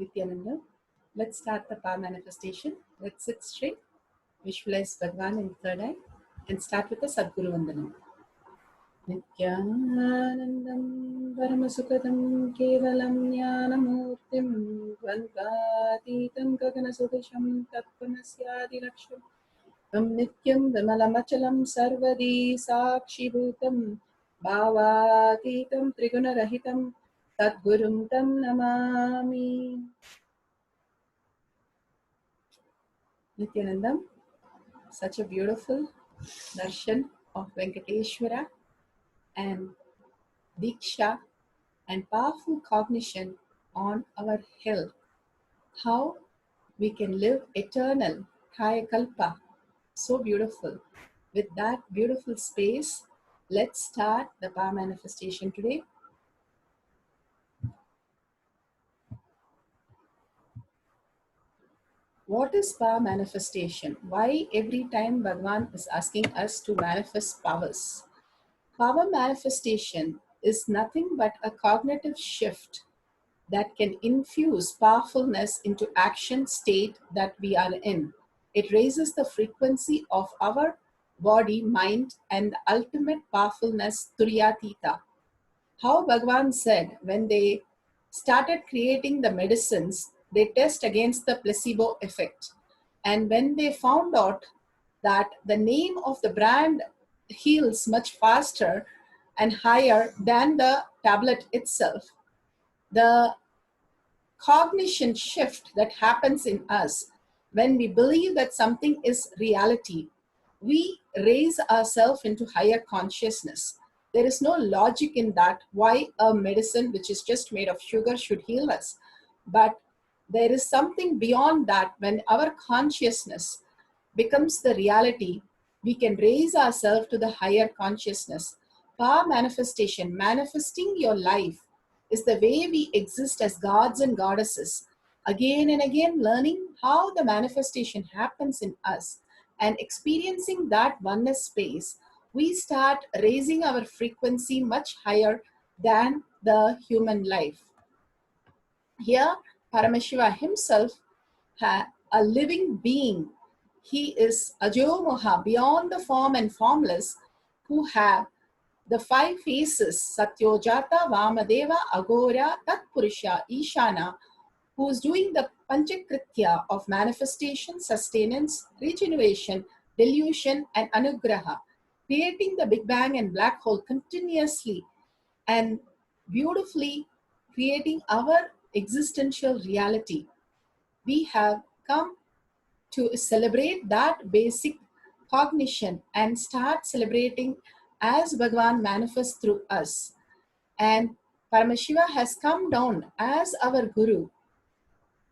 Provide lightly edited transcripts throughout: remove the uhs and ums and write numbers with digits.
Nithyananda. Let's start the power manifestation. Let's sit straight, visualize Bhagwan in third eye, and start with the Sadguru Vandanam. Nithyanandam Paramasukadam Kevalam Jnanamurtim Dvandvatitam Gaganasudasham Tattvamasyadi Laksham Tam Nityam Vimalamachalam Sarvadi Sakshibhutam Bhavatitam Trigunarahitam Sadgurum Tam Namami. Nithyanandam, such a beautiful darshan of Venkateshwara and Diksha and powerful cognition on our health. How we can live eternal, Kaya Kalpa. So beautiful. With that beautiful space, let's start the power manifestation today. What is power manifestation? Why every time Bhagwan is asking us to manifest powers? Power manifestation is nothing but a cognitive shift that can infuse powerfulness into action state that we are in. It raises the frequency of our body, mind, and the ultimate powerfulness, Turyatita. How Bhagwan said when they started creating the medicines, they test against the placebo effect. And when they found out that the name of the brand heals much faster and higher than the tablet itself, the cognition shift that happens in us when we believe that something is reality, we raise ourselves into higher consciousness. There is no logic in that why a medicine which is just made of sugar should heal us. But there is something beyond that. When our consciousness becomes the reality, we can raise ourselves to the higher consciousness. Power manifestation, manifesting your life, is the way we exist as gods and goddesses. Again and again, learning how the manifestation happens in us and experiencing that oneness space, we start raising our frequency much higher than the human life. Here, Paramashiva himself, a living being, he is Ajomoha, beyond the form and formless, who have the five faces, Satyojata, Vamadeva, Agora, Tatpurusha, Ishana, who is doing the Panchakritya of manifestation, sustenance, regeneration, delusion, and anugraha, creating the Big Bang and black hole continuously and beautifully creating our existential reality. We have come to celebrate that basic cognition and start celebrating as Bhagwan manifests through us. And Paramashiva has come down as our Guru.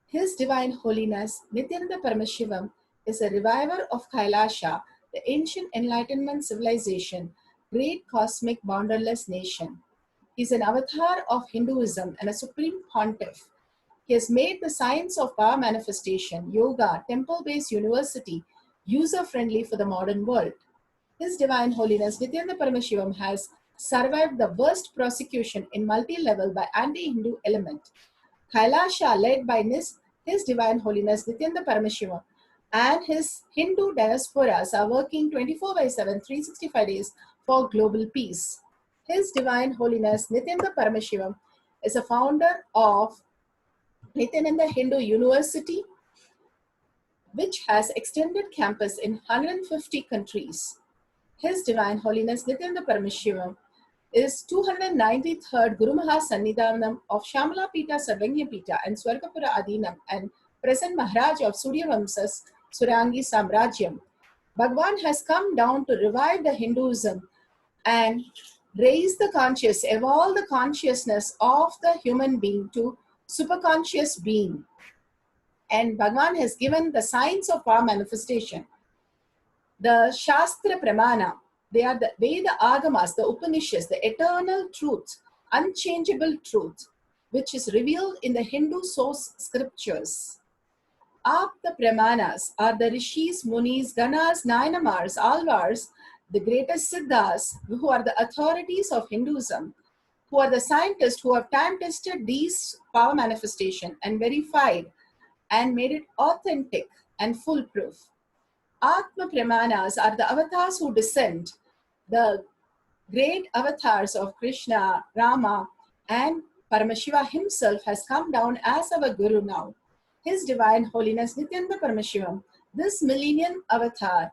His Divine Holiness, Nithyananda Paramashivam, is a reviver of KAILASA, the ancient enlightenment civilization, great cosmic boundarless nation. He is an avatar of Hinduism and a supreme pontiff. He has made the science of power manifestation, yoga, temple-based university, user-friendly for the modern world. His Divine Holiness Nithyananda Paramashivam has survived the worst prosecution in multi-level by anti-Hindu element. KAILASA, led by His Divine Holiness Nithyananda Paramashivam, and his Hindu diasporas are working 24/7, 365 days for global peace. His Divine Holiness Nithyananda Paramashivam is a founder of Nithyananda Hindu University, which has extended campus in 150 countries. His Divine Holiness Nithyananda Paramashivam is 293rd Guru Maha Sannidhanam of Shamala Pita, Sarvanya Pita and Swargapura Adinam and present Maharaj of Suryavamsa's Surangi Samrajyam. Bhagwan has come down to revive the Hinduism and raise the conscious, evolve the consciousness of the human being to superconscious being. And Bhagwan has given the science of power manifestation. The Shastra Pramana, they are the Veda Agamas, the Upanishads, the eternal truth, unchangeable truth, which is revealed in the Hindu source scriptures. Apta Pramanas are the Rishis, Munis, Ganas, Nayanamars, Alvars, the greatest Siddhas, who are the authorities of Hinduism, who are the scientists who have time tested these power manifestation and verified and made it authentic and foolproof. Atma Pramanas are the avatars who descend, the great avatars of Krishna, Rama, and Paramashiva himself has come down as our Guru now. His Divine Holiness Nithyananda Paramashivam, this millennium avatar,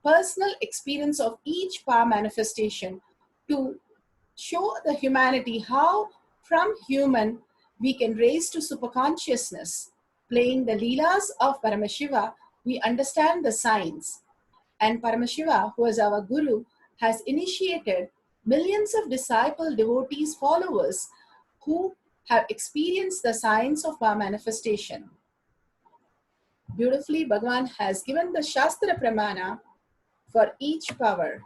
personal experience of each power manifestation to show the humanity how from human we can raise to superconsciousness. Playing the Leelas of Paramashiva, we understand the science. And Paramashiva, who is our Guru, has initiated millions of disciple, devotees, followers who have experienced the science of power manifestation. Beautifully, Bhagavan has given the Shastra Pramana for each power.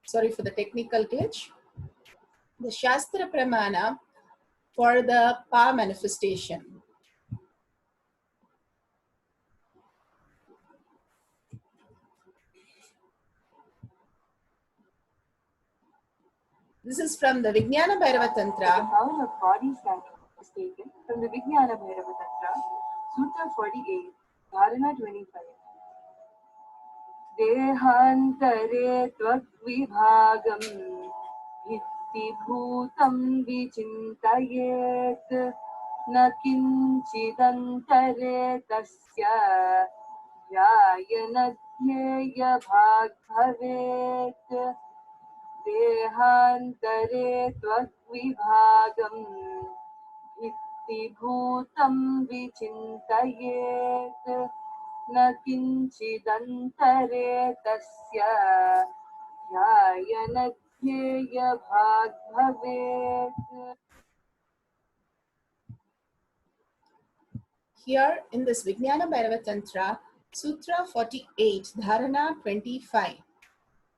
Sorry for the technical glitch. The Shastra Pramana for the power manifestation. This is from the Vijnana Bhairava Tantra. The power of body scanning is taken from the Vijnana Bhairava Tantra, Sutra 48, Dharana 25. Dehantare tvakvibhagam bhutibhutam vichintayet na kinchidantare tasya yayanadhyeya bhag bhavet. Dehantare tvakvibhagam bhutibhutam vichintayet na kinchidantare tasya yayanadhyeya bhag bhavet. Here in this Vijnana Bhairava Tantra, Sutra 48, Dharana 25,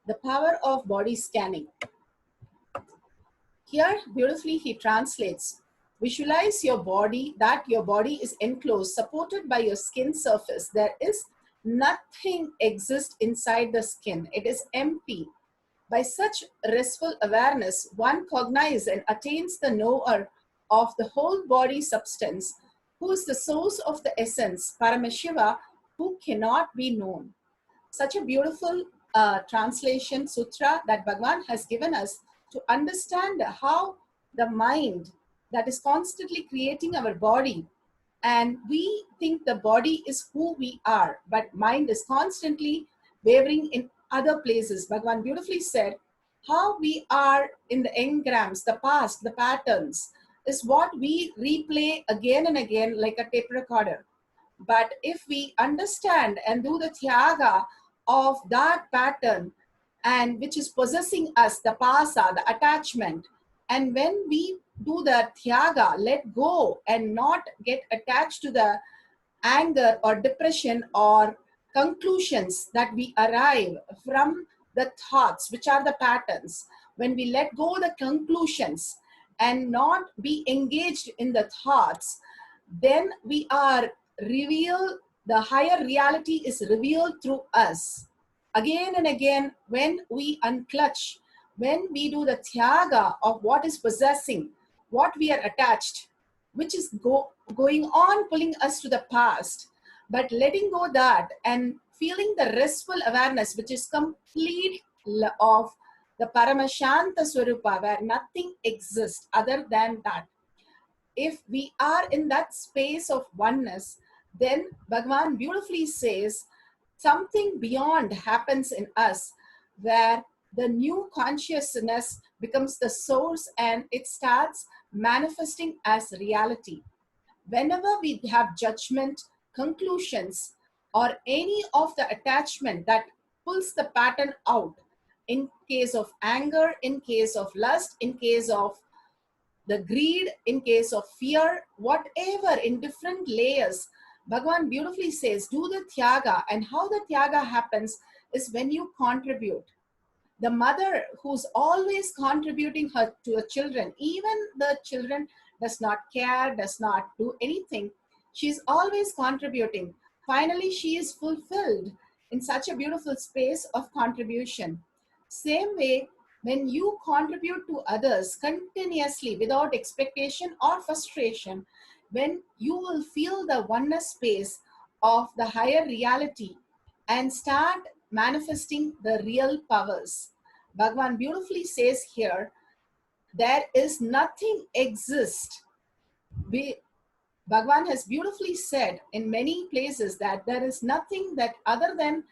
the power of body scanning. Here, beautifully, he translates, visualize your body, that your body is enclosed, supported by your skin surface. There is nothing exists inside the skin. It is empty. By such restful awareness, one cognizes and attains the knower of the whole body substance, who is the source of the essence, Paramashiva, who cannot be known. Such a beautiful translation sutra that Bhagavan has given us to understand how the mind that is constantly creating our body, and we think the body is who we are, but mind is constantly wavering in other places. Bhagavan beautifully said, how we are in the engrams, the past, the patterns, is what we replay again and again like a tape recorder. But if we understand and do the tyaga of that pattern, and which is possessing us, the pasa, the attachment, and when we do the tyaga, let go and not get attached to the anger or depression or conclusions that we arrive from the thoughts, which are the patterns. When we let go the conclusions and not be engaged in the thoughts, then we are revealed, the higher reality is revealed through us. Again and again, when we unclutch, when we do the tyaga of what is possessing, what we are attached, which is going on pulling us to the past, but letting go that and feeling the restful awareness, which is complete of the Paramashanta Swarupa, where nothing exists other than that. If we are in that space of oneness, then Bhagavan beautifully says something beyond happens in us, where the new consciousness becomes the source and it starts manifesting as reality. Whenever we have judgment, conclusions, or any of the attachment that pulls the pattern out, in case of anger, in case of lust, in case of the greed, in case of fear, whatever, in different layers, Bhagavan beautifully says, do the Tyaga. And how the Tyaga happens is when you contribute. The mother who's always contributing her to her children, even the children does not care, does not do anything, she's always contributing. Finally she is fulfilled in such a beautiful space of contribution. Same way, when you contribute to others continuously without expectation or frustration, when you will feel the oneness space of the higher reality and start manifesting the real powers. Bhagavan beautifully says here, there is nothing exist. Bhagavan has beautifully said in many places that there is nothing that other than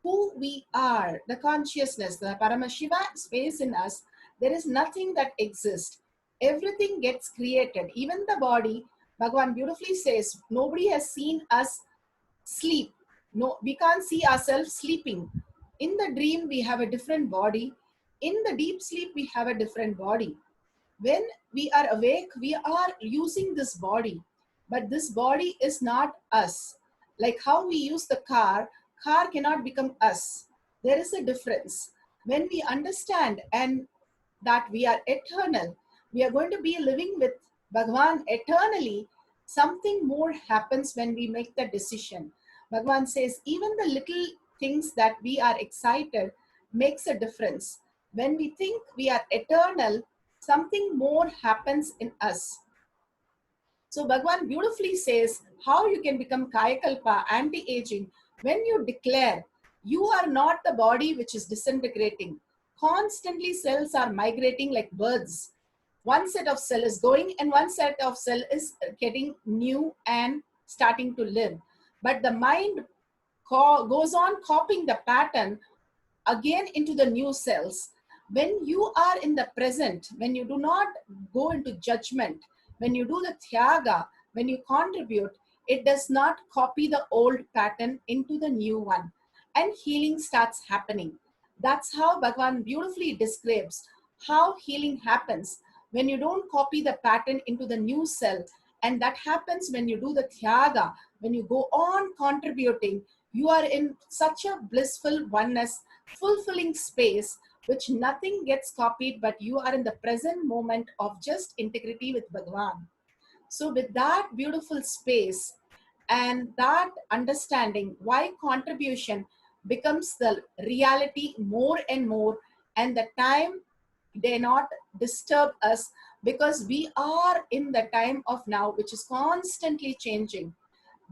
who we are, the consciousness, the Paramashiva space in us, there is nothing that exists. Everything gets created, even the body. Bhagavan beautifully says, nobody has seen us sleep. No, we can't see ourselves sleeping. In the dream, we have a different body. In the deep sleep, we have a different body. When we are awake, we are using this body, but this body is not us. Like how we use the car cannot become us. There is a difference. When we understand and that we are eternal, we are going to be living with Bhagavan eternally, something more happens when we make the decision. Bhagavan says, even the little things that we are excited makes a difference. When we think we are eternal, something more happens in us. So Bhagavan beautifully says how you can become Kayakalpa, anti-aging, when you declare you are not the body which is disintegrating. Constantly cells are migrating like birds. One set of cell is going and one set of cell is getting new and starting to live. But the mind goes on copying the pattern again into the new cells. When you are in the present, when you do not go into judgment, when you do the Tyaga, when you contribute, it does not copy the old pattern into the new one. And healing starts happening. That's how Bhagavan beautifully describes how healing happens when you don't copy the pattern into the new cell. And that happens when you do the Tyaga, when you go on contributing, you are in such a blissful oneness, fulfilling space, which nothing gets copied, but you are in the present moment of just integrity with Bhagavan. So, with that beautiful space and that understanding, why contribution becomes the reality more and more, and the time they not disturb us, because we are in the time of now, which is constantly changing.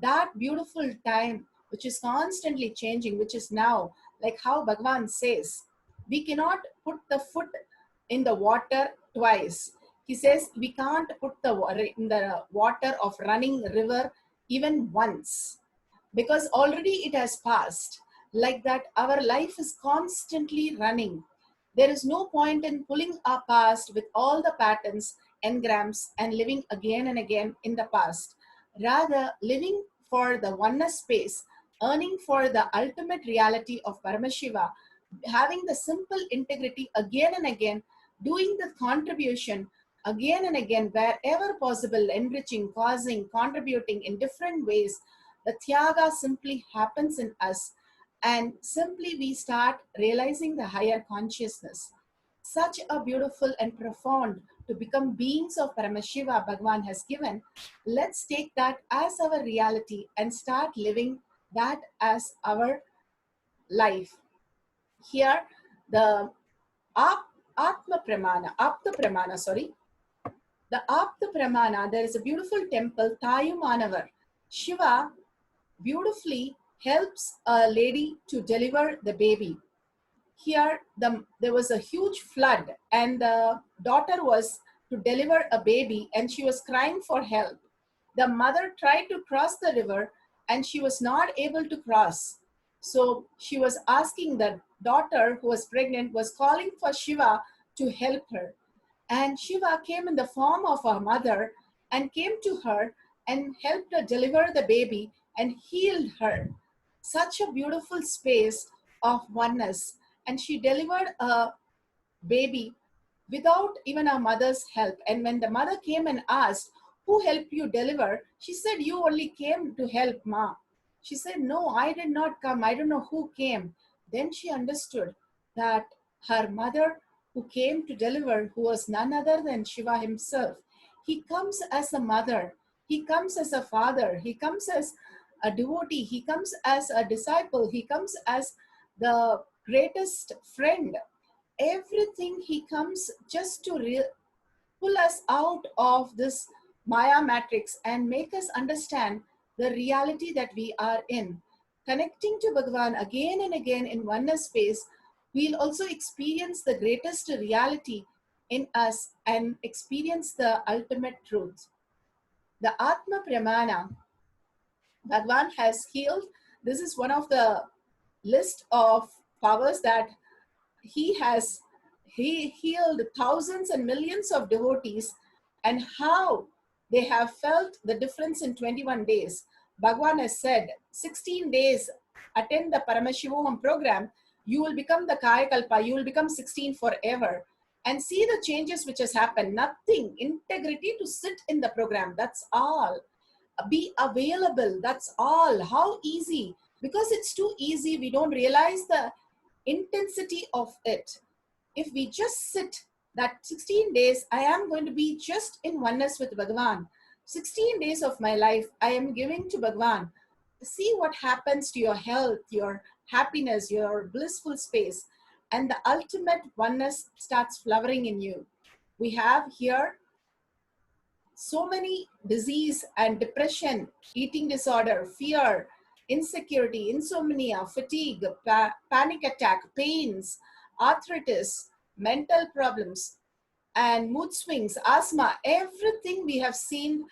That beautiful time which is constantly changing, which is now, like how Bhagavan says, we cannot put the foot in the water twice. He says we can't put the water in the water of running river even once, because already it has passed. Like that, our life is constantly running. There is no point in pulling our past with all the patterns, engrams, and living again and again in the past. Rather, living for the oneness space, earning for the ultimate reality of Paramashiva, having the simple integrity again and again, doing the contribution again and again, wherever possible, enriching, causing, contributing in different ways. The Tyaga simply happens in us, and simply we start realizing the higher consciousness. Such a beautiful and profound to become beings of Paramashiva Bhagavan has given. Let's take that as our reality and start living that as our life. Here, the Atma Pramana, Apta Pramana, sorry, the Apta Pramana, there is a beautiful temple, Tayumanavar. Shiva beautifully helps a lady to deliver the baby. Here, there was a huge flood, and the daughter was to deliver a baby, and she was crying for help. The mother tried to cross the river, and she was not able to cross. So she was asking, the daughter who was pregnant was calling for Shiva to help her. And Shiva came in the form of her mother and came to her and helped her deliver the baby and healed her. Such a beautiful space of oneness. And she delivered a baby without even her mother's help. And when the mother came and asked, Who helped you deliver? She said, you only came to help, Ma. She said, no, I did not come. I don't know who came. Then she understood that her mother, who came to deliver, who was none other than Shiva himself, he comes as a mother, he comes as a father, he comes as a devotee, he comes as a disciple, he comes as the greatest friend. Everything he comes just to pull us out of this Maya matrix and make us understand the reality that we are in. Connecting to Bhagavan again and again in oneness space, we'll also experience the greatest reality in us and experience the ultimate truth. The Atma Pramana, Bhagavan has healed. This is one of the list of powers that he healed thousands and millions of devotees, and how they have felt the difference in 21 days. Bhagwan has said 16 days attend the Paramashivoham program, you will become the Kaya Kalpa, you will become 16 forever, and see the changes which has happened. Nothing, integrity to sit in the program, that's all. Be available, that's all. How easy, because it's too easy, we don't realize the intensity of it. If we just sit that 16 days, I am going to be just in oneness with Bhagavan. 16 days of my life, I am giving to Bhagavan. See what happens to your health, your happiness, your blissful space, and the ultimate oneness starts flowering in you. We have here so many disease and depression, eating disorder, fear, insecurity, insomnia, fatigue, panic attack, pains, arthritis, mental problems, and mood swings, asthma, everything we have seen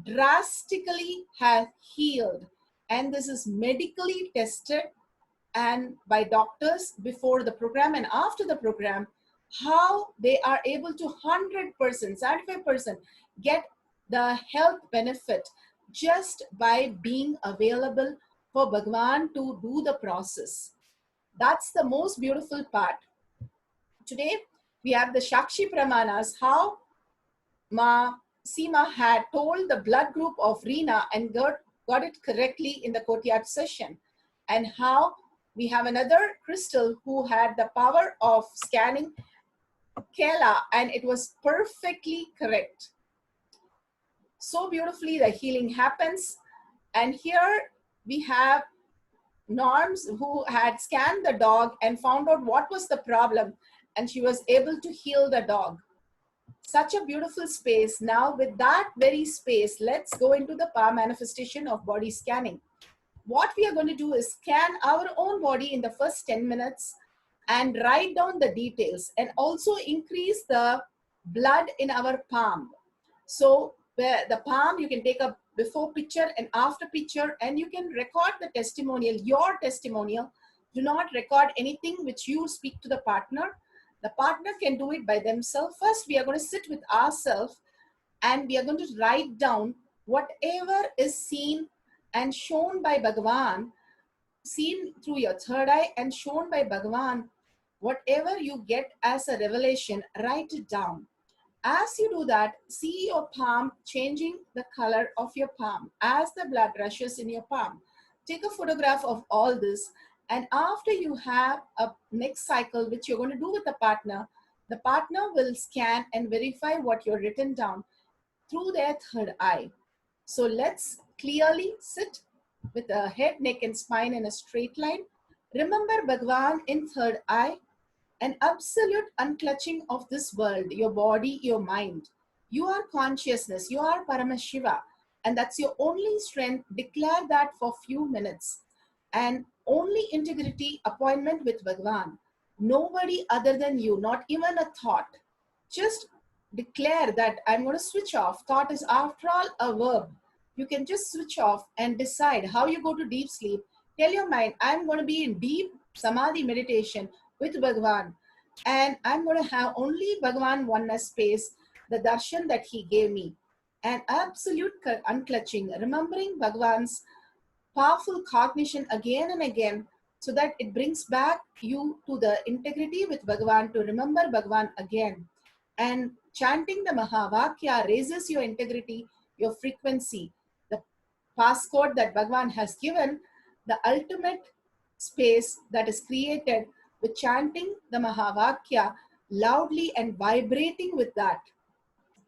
drastically has healed. And this is medically tested and by doctors before the program and after the program, how they are able to 100%, 75% get the health benefit just by being available for Bhagwan to do the process. That's the most beautiful part. Today, we have the Shakshi Pramanas, how Ma Seema had told the blood group of Reena and got it correctly in the courtyard session, and how we have another crystal who had the power of scanning Kela and it was perfectly correct. So beautifully the healing happens. And here we have Norms who had scanned the dog and found out what was the problem, and she was able to heal the dog. Such a beautiful space. Now with that very space, let's go into the power manifestation of body scanning. What we are going to do is scan our own body in the first 10 minutes and write down the details, and also increase the blood in our palm. So where the palm, you can take a before picture and after picture, and you can record the testimonial, your testimonial. Do not record anything which you speak to the partner. The partner can do it by themselves. First, we are going to sit with ourselves and we are going to write down whatever is seen and shown by Bhagavan, seen through your third eye and shown by Bhagavan. Whatever you get as a revelation, write it down. As you do that, see your palm changing the color of your palm as the blood rushes in your palm. Take a photograph of all this, and after you have a next cycle, which you're going to do with the partner will scan and verify what you're written down through their third eye. So let's clearly sit with a head, neck, and spine in a straight line. Remember Bhagwan in third eye, an absolute unclutching of this world, your body, your mind. You are consciousness, you are Paramashiva, and that's your only strength. Declare that for few minutes. And only integrity, appointment with Bhagwan. Nobody other than you, not even a thought. Just declare that I'm going to switch off. Thought is, after all, a verb. You can just switch off and decide how you go to deep sleep. Tell your mind, I'm going to be in deep samadhi meditation with Bhagwan, and I'm going to have only Bhagwan oneness space, the darshan that he gave me, and absolute unclutching, remembering Bhagwan's powerful cognition again and again, so that it brings back you to the integrity with Bhagwan, to remember Bhagwan again. And chanting the Mahavakya raises your integrity. your frequency, the passcode that Bhagwan has given, the ultimate space that is created with chanting the Mahavakya loudly and vibrating with that.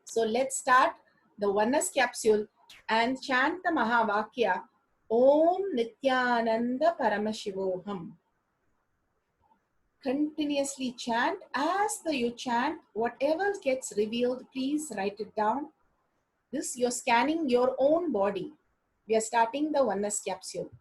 So let's start the oneness capsule and chant the Mahavakya Om Nithyananda Paramashivoham. Continuously chant. As the you chant, whatever gets revealed, please write it down. This you're scanning your own body. We are starting the oneness capsule.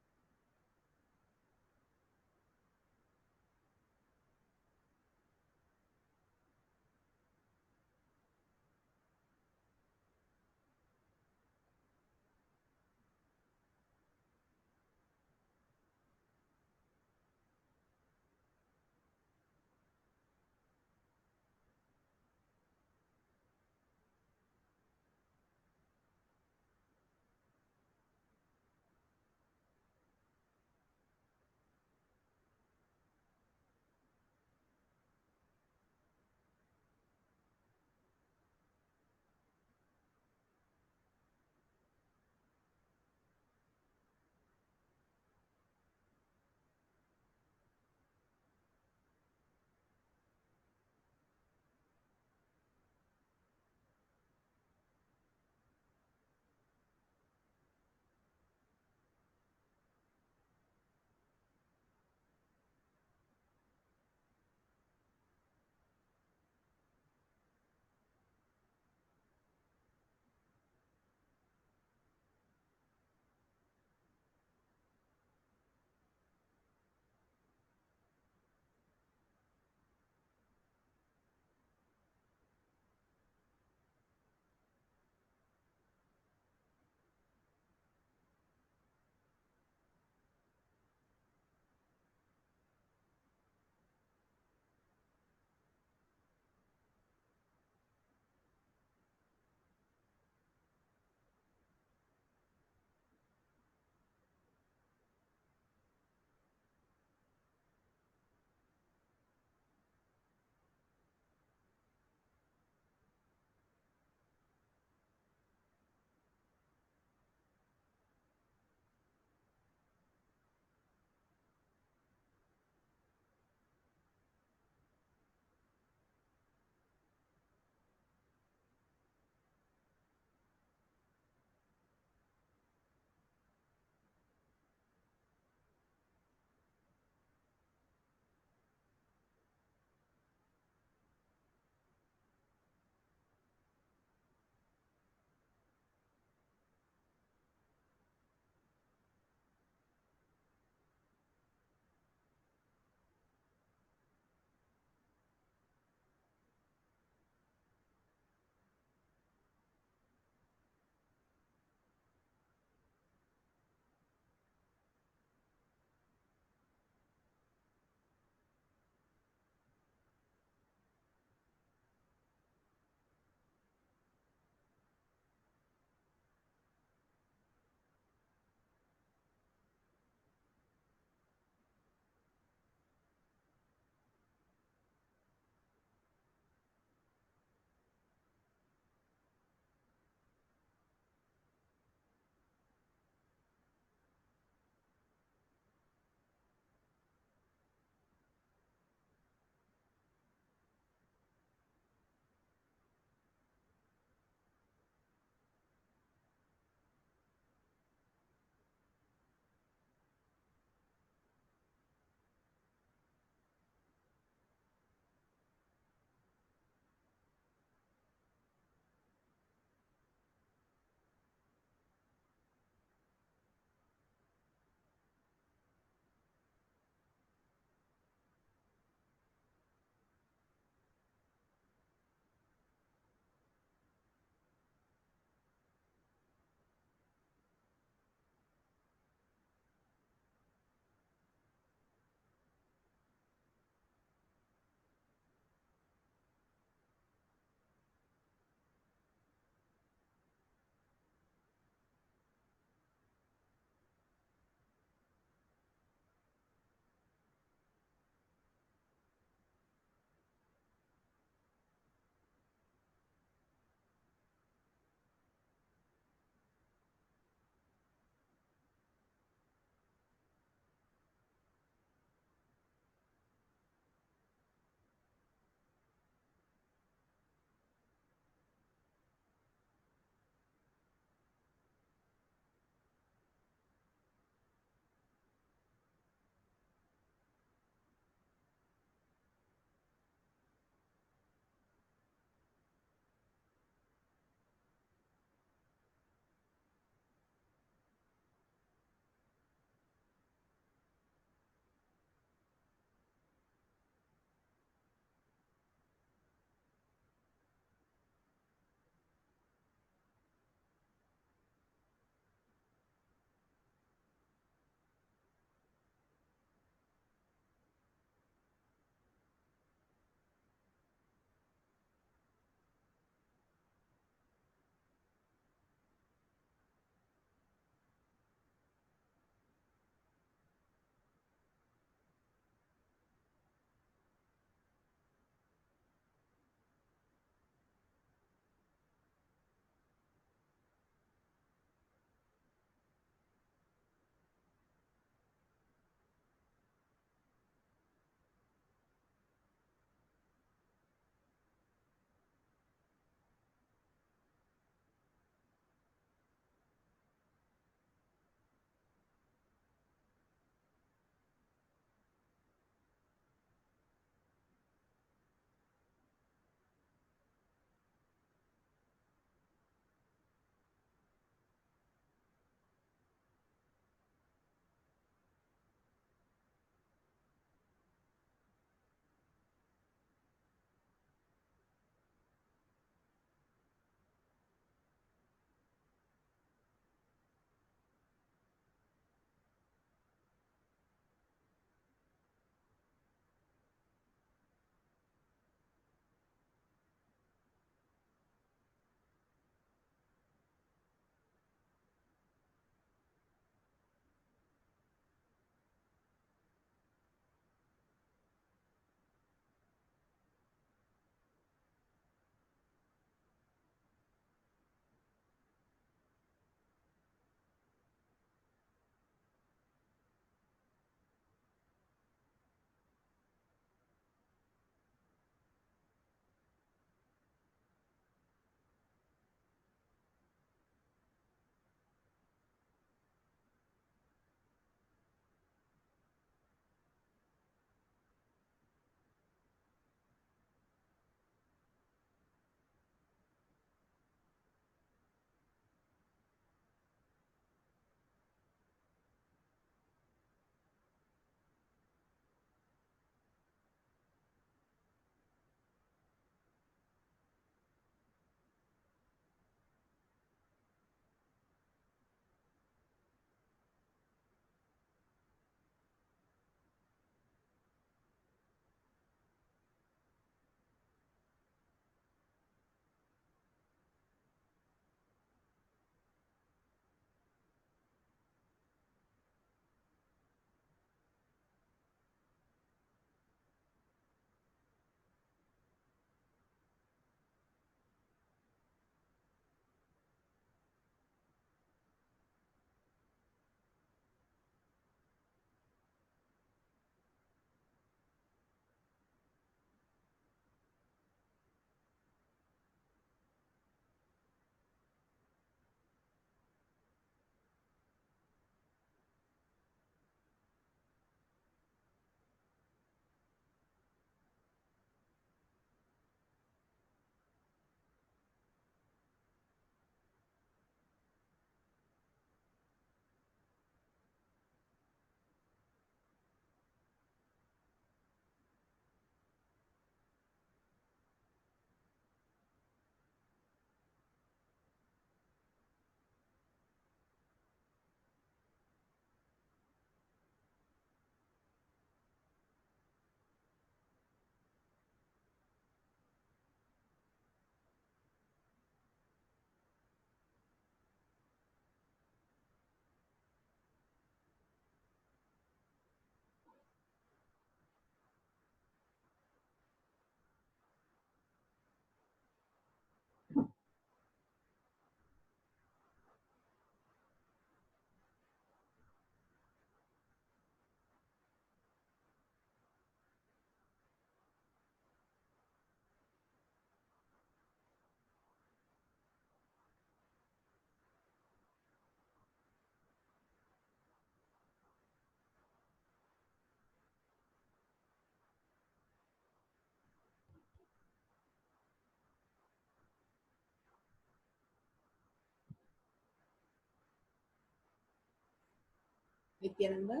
Nithyananda.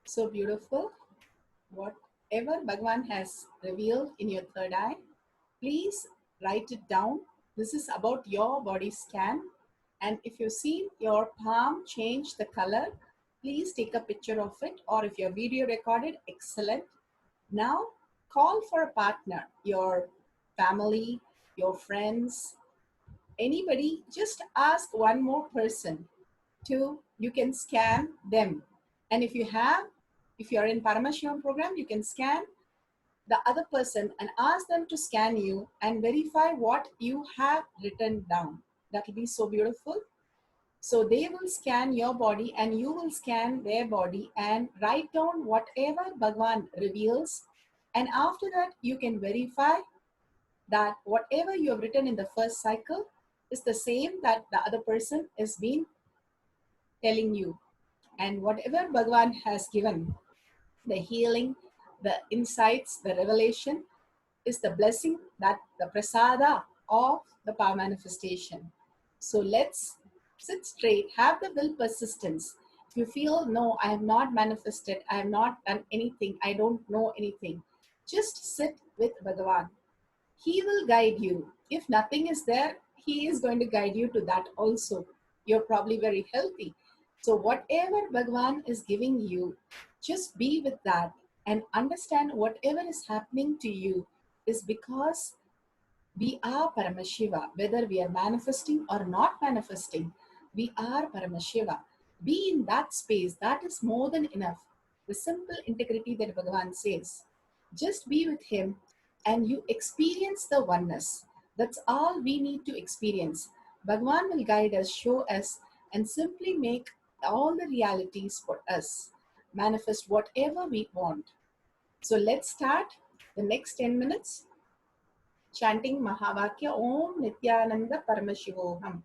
So beautiful. Whatever Bhagwan has revealed in your third eye, please write it down. This is about your body scan. And if you see your palm change the color, please take a picture of it. Or if your video recorded, excellent. Now call for a partner, your family, your friends, anybody. Just ask one more person to, you can scan them. And if you're in Paramashivam program, you can scan the other person and ask them to scan you and verify what you have written down. That will be so beautiful. So they will scan your body and you will scan their body and write down whatever Bhagwan reveals. And after that, you can verify that whatever you have written in the first cycle is the same that the other person has been telling you. And whatever Bhagwan has given, the healing, the insights, the revelation, is the blessing, that the prasada of the power manifestation. So let's sit straight, have the will persistence. If you feel, no, I have not manifested, I have not done anything, I don't know anything, just sit with Bhagavan. He will guide you. If nothing is there, He is going to guide you to that also. You're probably very healthy. So, whatever Bhagwan is giving you, just be with that and understand whatever is happening to you is because we are Paramashiva. Whether we are manifesting or not manifesting, we are Paramashiva. Be in that space. That is more than enough. The simple integrity that Bhagavan says. Just be with Him and you experience the oneness. That's all we need to experience. Bhagavan will guide us, show us, and simply make all the realities for us. Manifest whatever we want. So let's start the next 10 minutes chanting Mahavakya Om Nithyananda Paramashivoham.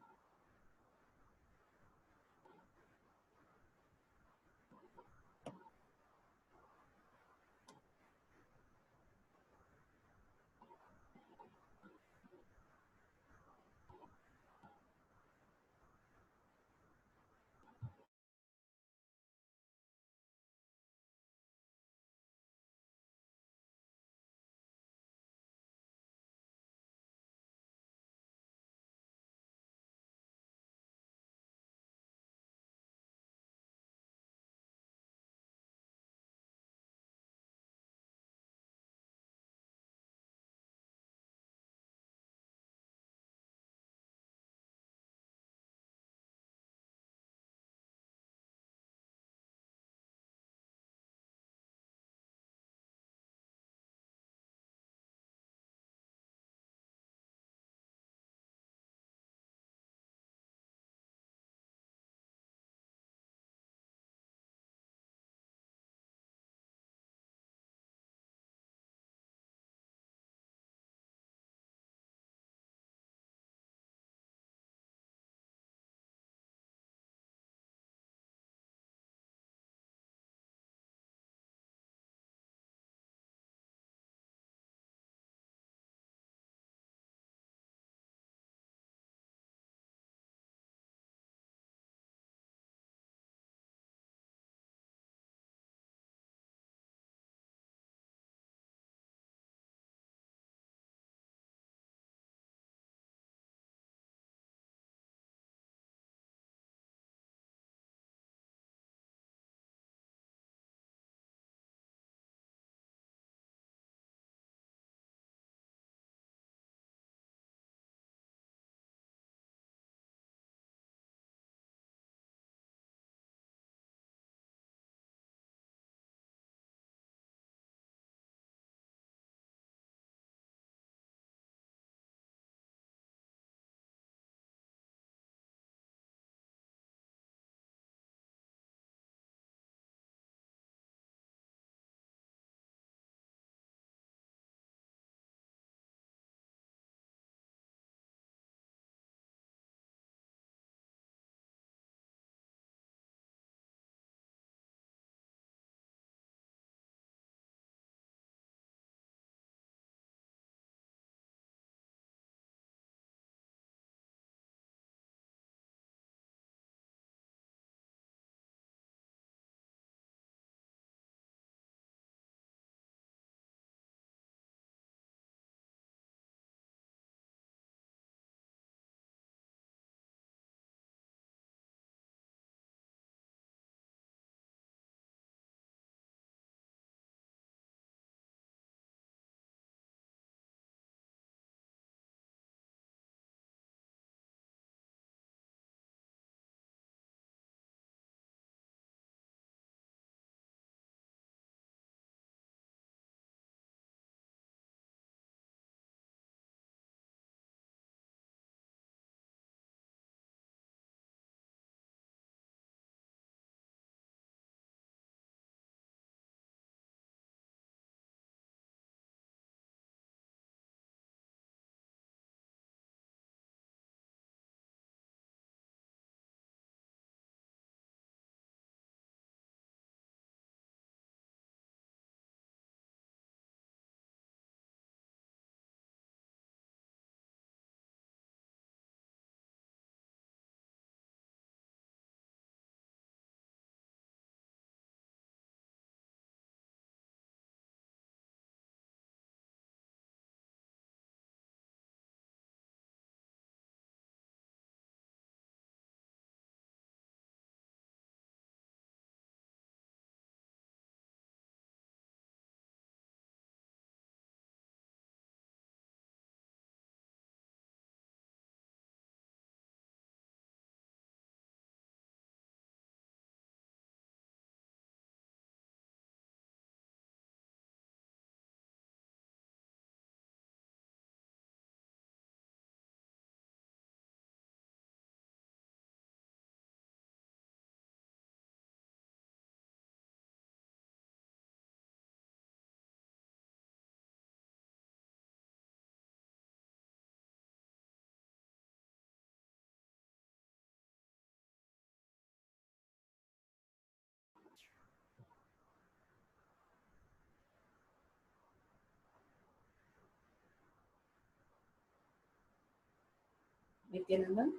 Nithyananda.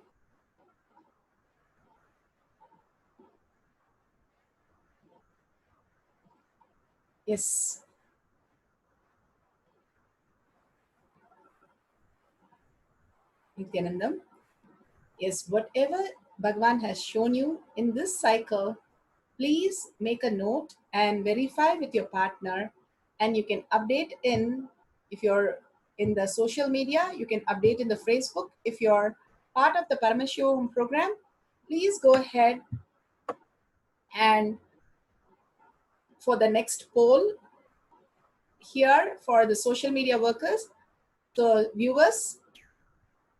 Yes, Nithyananda. Yes, whatever Bhagwan has shown you in this cycle, please make a note and verify with your partner. And you can update in, if you're in the social media, you can update in the Facebook. If you're part of the Paramashivam program, please go ahead and for the next poll here for the social media workers, the viewers,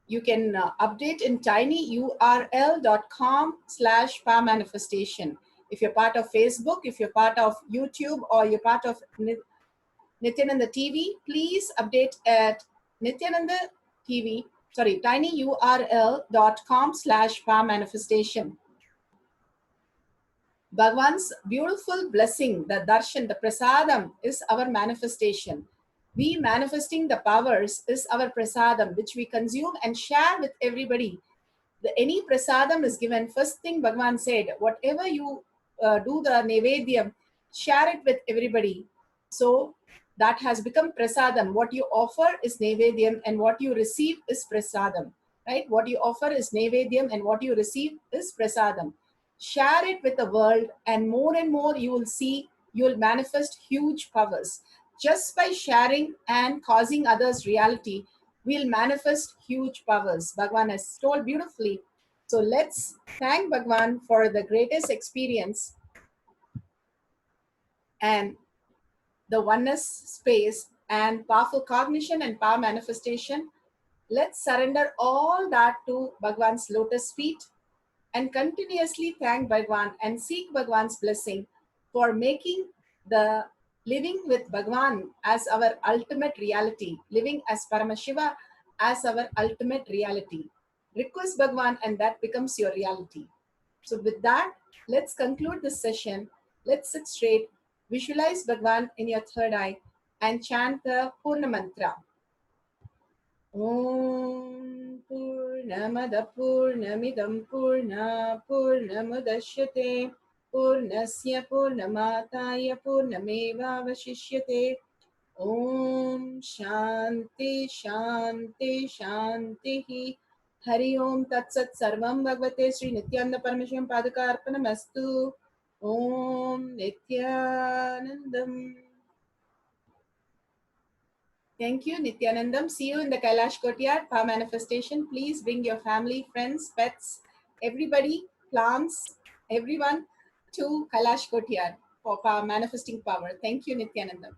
you can update in tinyurl.com/power manifestation. If you're part of Facebook, if you're part of YouTube, or you're part of Nithyananda TV, please update at Nithyananda TV, sorry, tinyurl.com/power manifestation. Bhagwan's beautiful blessing, the darshan, the prasadam is our manifestation. We manifesting the powers is our prasadam, which we consume and share with everybody. Any prasadam is given. First thing Bhagwan said, whatever you do the nevedyam, share it with everybody. So that has become prasadam. What you offer is nevedyam and what you receive is prasadam. Right? What you offer is nevedyam and what you receive is prasadam. Share it with the world, and more you will see, you will manifest huge powers. Just by sharing and causing others reality, we'll manifest huge powers. Bhagwan has told beautifully. So let's thank Bhagwan for the greatest experience and the oneness space and powerful cognition and power manifestation. Let's surrender all that to Bhagwan's lotus feet and continuously thank Bhagwan and seek Bhagwan's blessing for making the living with Bhagwan as our ultimate reality, living as Paramashiva as our ultimate reality. Request Bhagwan and that becomes your reality. So with that, let's conclude this session. Let's sit straight, visualize Bhagwan in your third eye and chant the Kuna Mantra. Om Purnamada Purnamidam Purna Purnamudashyate Purnasya Purnamataya Purnameva Vashishyate. Om Shanti Shanti Shanti. Hari Om Tat Sat Sarvam Bhagavate Sri Nithyananda Parameswaram Padaka Arpanamastu. Om Nithyanandam. Thank you, Nithyanandam. See you in the Kailash Courtyard, Power Manifestation. Please bring your family, friends, pets, everybody, plants, everyone to Kailash Courtyard for Power Manifesting Power. Thank you, Nithyanandam.